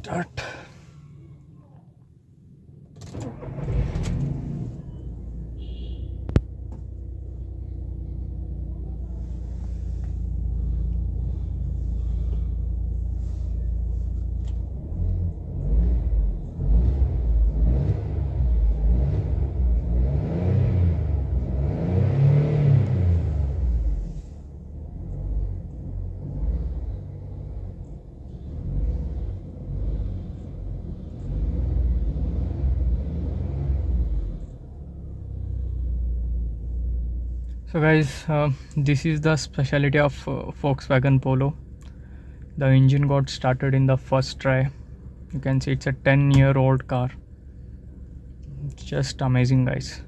start. So guys, this is the specialty of Volkswagen Polo. The engine got started in the first try. You can see it's a 10-year-old car. It's just amazing, guys.